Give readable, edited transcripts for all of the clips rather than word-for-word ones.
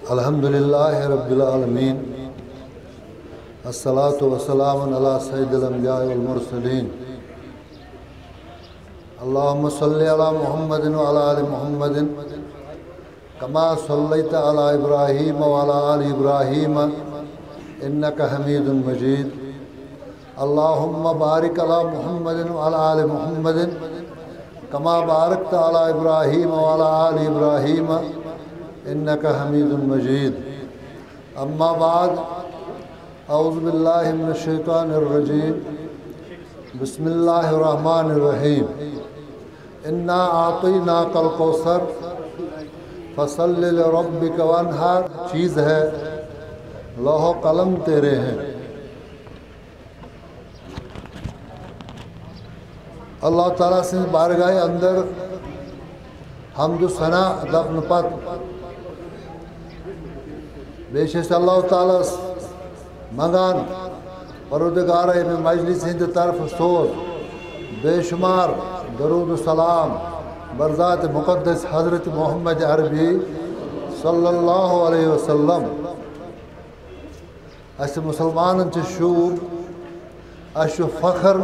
الحمدللہ رب العالمین الصلاۃ والسلام علی سید الانبیاء والمرسلین اللہم صلی علی محمد وعلی آل محمد کما صلیت علی ابراہیم وعلی آل ابراہیم انک حمید مجید اللہم بارک علی محمد وعلی آل محمد کما بارکت علی ابراہیم وعلی آل ابراہیم انک حمید مجید اما بعد اعوذ باللہ من الشیطان الرجیم بسم اللہ الرحمن الرحیم انا اعطیناک الکوثر فصل لربک وانحر چیز ہے لوح و قلم تیرے ہیں اللہ تعالیٰ سے بارگاہ اندر حمد و ثنا دفن پت بیشس اللہ تعالیٰ منگان پروردگار میں مجلس ہند طرف سوز بے شمار درود و سلام برذات مقدس حضرت محمد عربی صلی اللہ علیہ وسلم اس مسلمان شعور اس فخر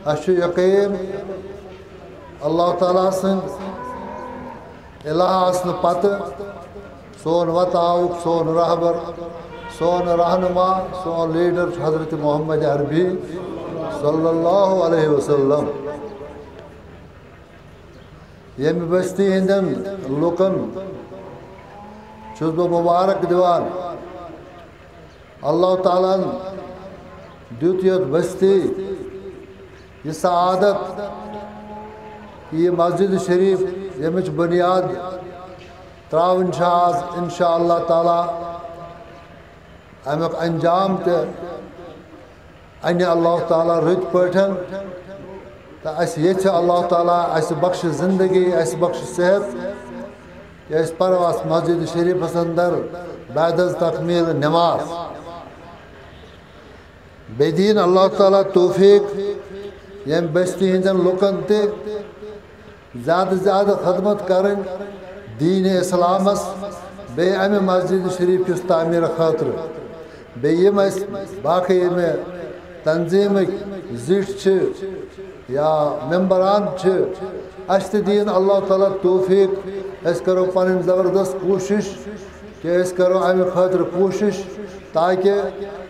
اس یقین اللہ تعالیٰ سن الہ آسن پت سون وطاؤک سون رہبر سون رہنما سون لیڈر حضرت محمد عربی صلی اللہ علیہ وسلم یم بستی ہندن لکن چھس بہ مبارک دیوان اللہ تعالیٰ دیت یت بستی یہ سعادت یہ مسجد شریف یمچ بنیاد تراون آز انشاء اللہ تعالیٰ امیک انجام تے ان اللہ تعالیٰ رت پٹھن تو اس یہ اللہ تعالیٰ اس بخش زندگی اس بخش صحت کہ اس پرواس مسجد شریف اندر بعد از تکمیل نماز بیدین اللہ تعالیٰ توفیق یم بستی ہندن لکن تے زیادہ زیادہ خدمت کرن دین اسلامس بے امی مسجد شریف کس تعمیر خاطر بے یم اس باقی میں تنظیم زٹ یا ممبران اس دین اللہ تعالیٰ توفیق اس کرو پن زبردست کوشش کہ اس کرو امی خاطر کوشش تاکہ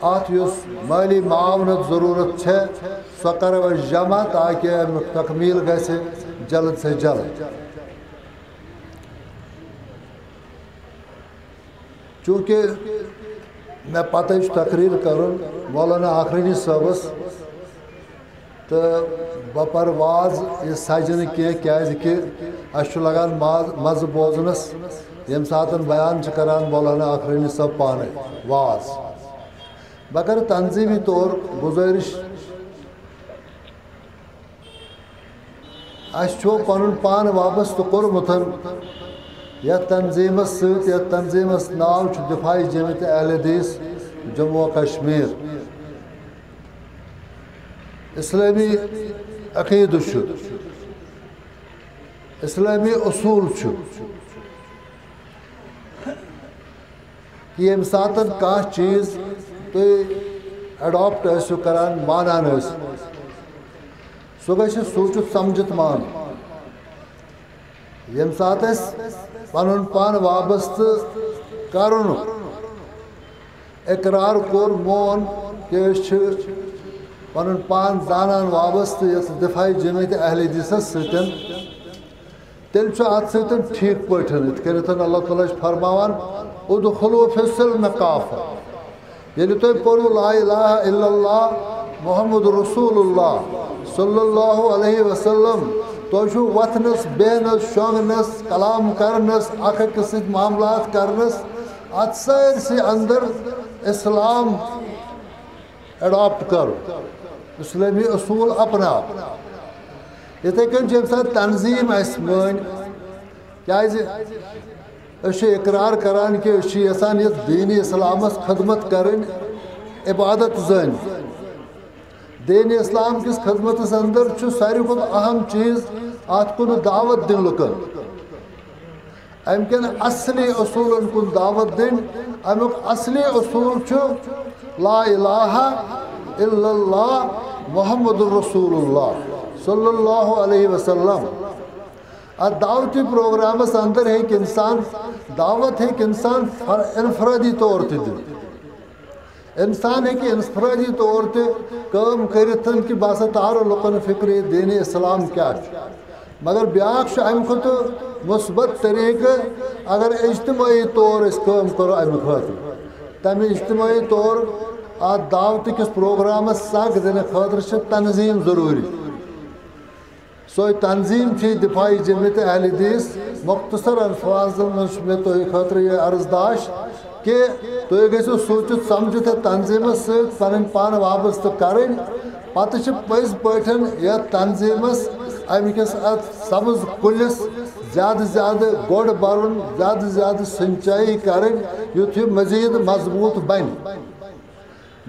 ات یس مالی معاونت ضرورت ہے سو کرو جمع تاکہ امی تکمیل گژھِ جلد سے جلد چونکہ میں پتہ تقریر کرن مولانا آخرینی صاحبس تو بپر واز یہ سجن کی اس لگان مز بوزنس یم سات بیان کران مولانا آخرینی صاحب پانے واز مگر تنظیمی طور گزارش اس پن پان وابستہ کورمت یتھ تنظیمس ست یتھ تنظیمس ناو دفاع جمعیت اہل حدیث جموں و کشمیر اسلامی عقید اسلامی اصول کہ یم سات کھانا چیز تھی اڈاپٹ کران مانان سہ گژھِ سوچت سمجھت مان یم سات پن پان وابستہ کرن اقرار کور مون کہ پن پان زانان وابستہ یس دفاع جمعیت اہل حدیثس ستن تیل ات ستن ٹھیک پٲٹھۍ یِتھ کٔنٮ۪تھ اللہ تعالیٰ فرماوان ادخلوا فی السلم کافہ ییٚلہِ تُہۍ پٔرِو لا الہ الا اللہ محمد رسول اللہ صلی اللہ علیہ وسلم تُہۍ چھُو وتھنس بیہنس شونگنس کلام کرنس اکھ أکِس سۭتۍ معاملات کرنس ات سٲرسٕے اندر اسلام اڈاپٹ کرو اسلامی اصول اپنا یتھے کن یم سات تنظیم من کیازِ أسۍ اقرار کران کہ أسۍ یژھان یتھ دین اسلامس خدمت کرن عبادت زن دین اسلام کس خدمت اندر ساروی کھت اہم چیز ات کن دعوت دن لکن امکن اصلی اصولن کن دعوت دن امیک اصلی اصول چھ لا الہ الا اللہ محمد رسول اللہ صلی اللہ علیہ وسلم. ات دعوتی پروگرامس اندر ہیک انسان دعوت ہیک انسان انفرادی طور تے دن. انسان ہیکہ انفرادی طور تے کام کرتن کہ باسا تارو لکن فکر دین اسلام کیا مگر بیاکھ ام کھت مثبت طریقہ اگر اجتماعی طور اس کام کرو ام خاطر تمہ اجتماعی طور ات دعوت کس پروگرامس سگ دن خاطر تنظیم ضروری. سو تنظیم تھی دفاعی جمعیت اہل حدیث مختصر الفاظ میں تو خاطر یہ عرض داشت کہ تو گھو سوچت سمجھت تنظیمس ست پن پان وابستہ کریں پتہ پز پا یا تنظیمس امکس ات سبز کلس زیادہ زیادہ گوڑ برن زیادہ زیادہ سنچائی کریں یتھ مزید مضبوط بن.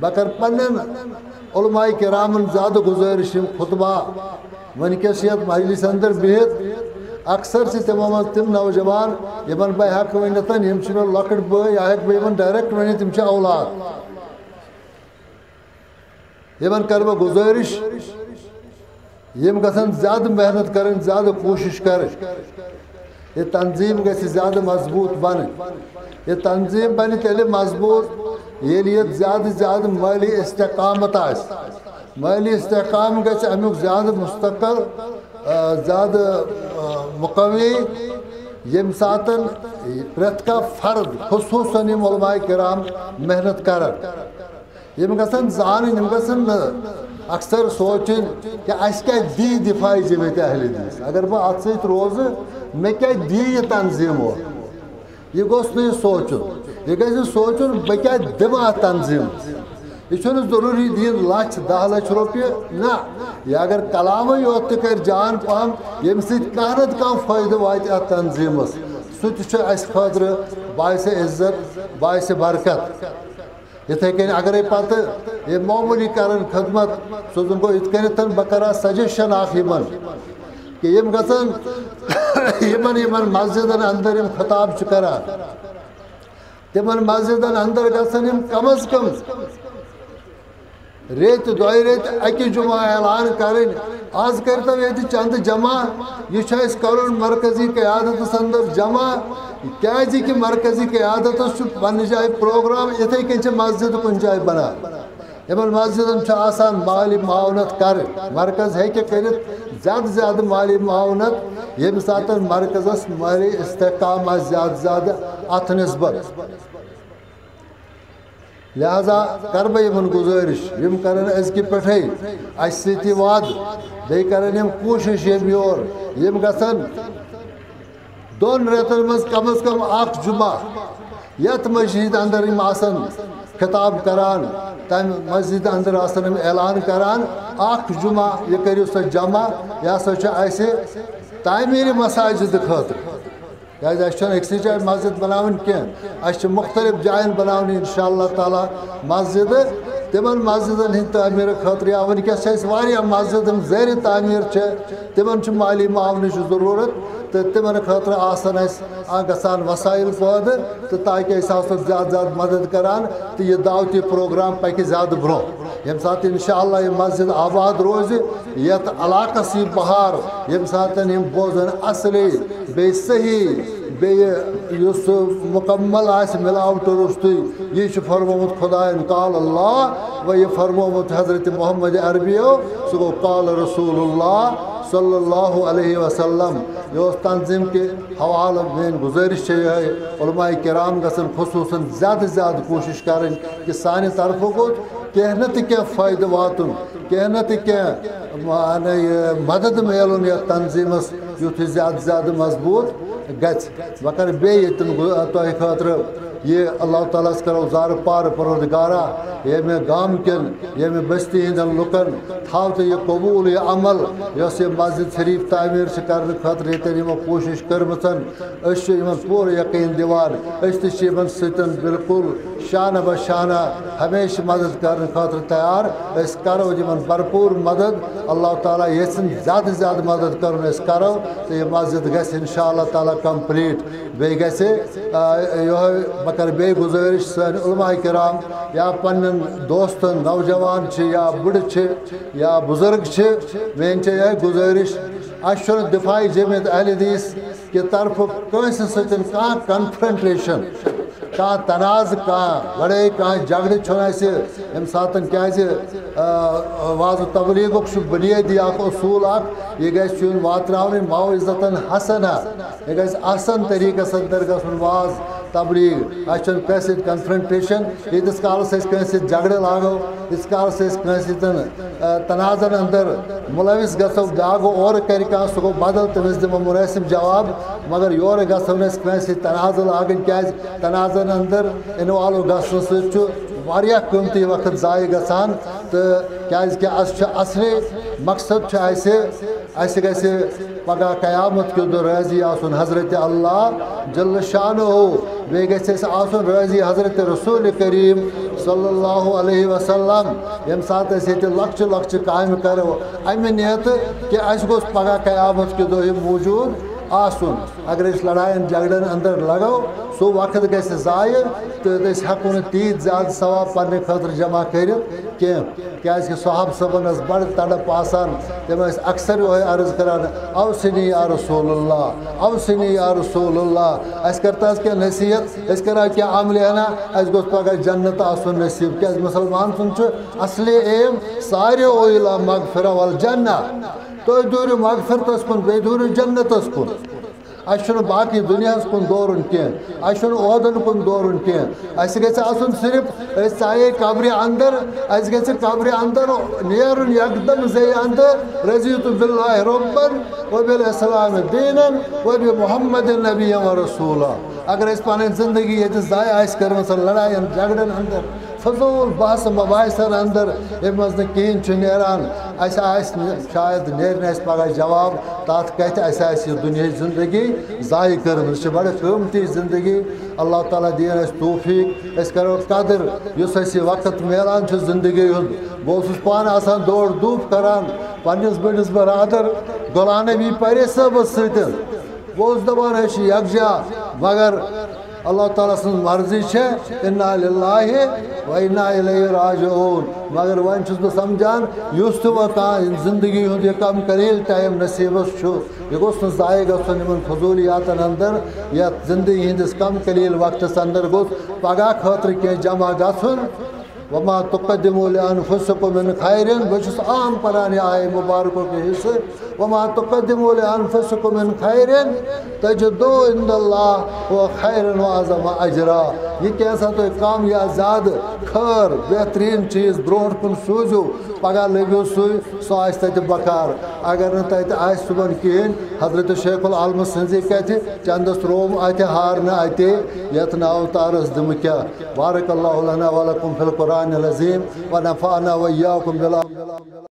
بکر پن علماء کرامن زیادہ گزارش خطبہ ونکس یت مجلس اندر بہت اکثر سے تمام تم نوجوان یمن بہ ہیک ونت یم چھ لکٹ بھائی یا ہیک بہ ڈائریکٹ ونت تم چھ اولاد یمن کر بہ گزارش یم گژھن زیادہ محنت کریں زیادہ کوشش کریں. یہ تنظیم گژھِ زیادہ مضبوط بن. یہ تنظیم بن تیلہِ مضبوط ییٚلہِ ییٚتہِ زیادہ زیادہ مالی استحکامت آسہِ. مالی استحکام گژھِ امیُک زیادہ مستقل زیادہ مقوی ییٚمہِ ساتہٕ پرٛٮ۪تھ کانٛہہ فرد خصوٗصاً یِم علماء کرام محنت کرن یم گژھن زانٕنۍ یم گژھن اکثر سوچن کہ اس کیا دی دفاعی جمعیت اہل حدیث اگر بہ ات ست روز مے کیا دی یہ تنظیم ہو یہ گوس نہ سوچن یہ گژھِ سوچن بہ کیا دمہ ات تنظیم. یہ چھُنہٕ ضروٗری دِن لچھ 10 لچھ رۄپیہِ نہ یہ اگر کلامٕے یوت تہِ کر جان پہم ییٚمہِ سۭتۍ کانٛہہ نتہٕ کانٛہہ فٲیدٕ واتہِ اتھ تنظیمس سُہ تہِ چھُ اسہِ خٲطرٕ باعث عزت باعث برکت. یتھے کن اگر پتہ یہ معمولی کرن خدمت سوزن گو ات کنتھ بہ کرا سجیشن اخ یمن کہ یم گژھن یمن مسجدن اندر یم خطاب چھ کران تمن مسجدن اندر گژھن یم کم از کم ریت دوئی ریت اکی جمعہ اعلان کریں آز کرتا یہ چند جمع یہ اس کرن مرکزی قیادت اندر جمع کیازِ کہ مرکزی قیادت پنہ جائے پروگرام اتھے کن مسجد کن جائے بنا یمن مسجدن آسان مالی معاونت کر مرکز ہیکہ کرت زیادہ زیادہ مالی معاونت یم سات مرکزس مالی استحکام زیادہ زیادہ ات نسبت. لہذا کر بہ یمن گزارش یم کرن ازکہ پٹھے اس سۭتی وعد بیٚیہِ کرن یم کوشش یم یور یم گژھن 2 رٮ۪تن منٛز کم از کم اکھ جمعہ یتھ مسجد اندر یم آسن خطاب کران تمہ مسجد اندر آسن یم اعلان کران اکھ جمعہ یہ کریو سا جمع یہ ہسا چھ اسہ تعمیری مساجد خاطر کیازِ اَسہِ چھنہٕ أکسٕے جایہِ مسجد بناوٕنۍ کینٛہہ اَسہِ چھِ مختلف جایَن بناونہِ انشاءاللہ تعالیٰ مسجدٕ تمن مسجدن ہند تعمیر خاطر یا ونکس واریاہ مسجد زیر تعمیر تمن مالی معاونچ ضرورت تو تمن خاطر آسان گژھان وسائل پٲدٕ تو تاکہ أسۍ آسو زیادٕ زیادٕ مدد کران تو یہ دعوتی پروگرام پکہ زیادہ برونٛہہ ییٚمہِ ساتہٕ انشاءاللہ یہ مسجد آباد روزِ یتھ علاقس یی بہار ییٚمہِ ساتہٕ یِم بوزن اصلی بیٚیہِ صحیح بیٚیہِ مکمل آسہِ ملاوٹ روٚستُے یہِ چھُ فرمومُت خۄدایَن قال اللہ و یہ فرمومُت حضرت محمد عربیو سُہ گوٚو قال رسول اللہ صلی اللہ علیہ وسلم. یہ تنظیم کے حوالہ میٲنۍ گزارش چھِ یِہے علماء کرام گژھن خصوصاً زیادہ زیادہ کوشش کرٕنۍ کہ سانہِ طرفہٕ گوٚژھ کینٛہہ نتہٕ کینٛہہ فٲیدٕ واتُن کینٛہہ نتہٕ کینٛہہ مدد میلُن یتھ تنظیمس یُتھ یہِ زیادٕ زیادٕ مضبوٗط گژھِ. بہٕ کرٕ بیٚیہِ تۄہہِ خٲطرٕ یہ اللہ تعالیٰ کرو زار پار پروردگارا یہ میں گام کن یہ میں بستی ہندن لکن تھاو تو یہ قبول یہ عمل یس یہ مسجد شریف تعمیر سے کرنے خاطر یہ کوشش کرمتن اس پور یقین دیوان اس تشیبن ستن بالکل شانہ بشانہ ہمیشہ مدد کرنے خاطر تیار اس کرو جمن بھرپور مدد اللہ تعالیٰ یسن زیادہ زیادہ مدد کرن اس کرو تو یہ مسجد گھس انشاءاللہ تعالیٰ کمپلیٹ بے گھسے یہ مگر بے گزارش سن علماء کرام یا پنن دوستن نوجوان یا بڑ یا بزرگ مین یہ گزارش اس دفاع جمعیت اہل حدیث کہ طرف کنس ستن کان کنفرنٹیشن کان تنازع کان لڑائی کان جھگڑ یم ساتن کیازِ واض تبلیغ بنیادی اصول یہ گھس واتراؤن موعظۃ حسنہ یہ گھس احسن طریقہ اندر گھن واض تبلیغ اس کس کنفرنٹیشن یتس کالس کنس جھگڑ لاگو اس کالس کنس تنازع اندر ملوث گھو لاگو اور کر سہ گو بدل تمس دمو مناسب جواب مگر یور گھو کنس تنازع لاگن کیاز تنازع اندر انوالو گھن ستھ واریاہ قیمتی وقت ضائع گژھان تو کیازکہ اصلی مقصد اسہ گژھِ پگہ قیامت کے دہ راضی آسن حضرت اللہ جل شانہ بیٚیہِ گژھِ اَسہِ آسُن راضی حضرت رسول کریم صلی اللہ علیہ وسلم یم سات یہ لکچہ لکچہ کامہ کرو امہ نیت کہ اس گوٚژھ پگہ قیامت کے دہ موجود آسن اگر اس لڑائن جھگڑن اندر لگو سو وقت گژھِ ضائع تو أسۍ ہٮ۪کو نہٕ تیٖتۍ زیادٕ ثواب پننہِ خٲطرٕ جمع کٔرِتھ کینٛہہ کیازکہ صحابہ صٲبن ٲس بڑٕ تڑپ آسان تِم ٲسۍ اکثر یہوے عرض کران اوصنی یا رسول اللہ اوصنی یا رسول اللہ اَسہِ کر تہ کینٛہہ نصیحت أسۍ کرو کینٛہہ عملیانہ اَسہِ گوٚژھ پگاہ جنت آسُن نصیب کیازِ مسلمان سُنٛد چھُ اصلی ایم ساریو الا مغفرہ والجنہ تُہۍ دوٗرِو مغفرتس کُن بیٚیہِ دوٗرِو جنتس کُن اس باقی دنیا کن دورن کی عہدن کن دورن کی اس گھس آسن صرف اس آئے قبر اندر اس گھس قبر اندر نیرن یکدم زی اندر رضیت باللہ ربن و بالاسلام دینا و بمحمد نبی و رسولا اگر اس پانین زندگی یہ ضائع آس کرم لڑائین جھگڑن اندر فضول بحث مباحثن اندر یم مز کہین نیران اس شاید نیرن اس پگہ جواب تات کت اس دنیا زندگی ضائع کرم یہ بڑا قیمتی زندگی اللہ تعالیٰ دین اس توفیق اس کرو قدر اس اسی وقت میلان زندگی ہند بہت پان آسان دوڑ دھوپ کران پنس بڑس برادر غلام نبی پرے صٲبس ستن بہت دپان یکجا مگر اللہ تعالیٰ سن مرضی انا للہ و انا الیہ راجعون مگر ون چھس بہ سمجھان یس تہ کان زندگی ہند یہ کم قلیل ٹائم نصیبس یہ گوس نا ضائع گھن ان فضولیاتن اندر یتھ زندگی ہندس کم قلیل وقتس اندر گوس پگہ خاطر کی جمع گھن وما تقدموا لانفسکم من خیر بس عام پران آئے مبارکوں کے حصے وما تقدموا لانفسکم من خیر تجدو عند اللہ و خیر واعظم اجرا یہ کیسا تو کام یا زیادہ خیر بہترین چیز برونٹ کن سوزو پگہ لگو سو آس تت بکار اگر نا تت آس صبح کہین حضرت شیخ العالم سنزی کت چندس روم اتہ ہارن اتہ یت ناو تارس دم کیا بارک اللہ لنا ولکم فی القرآن العظیم ونفعنا وإياكم بالله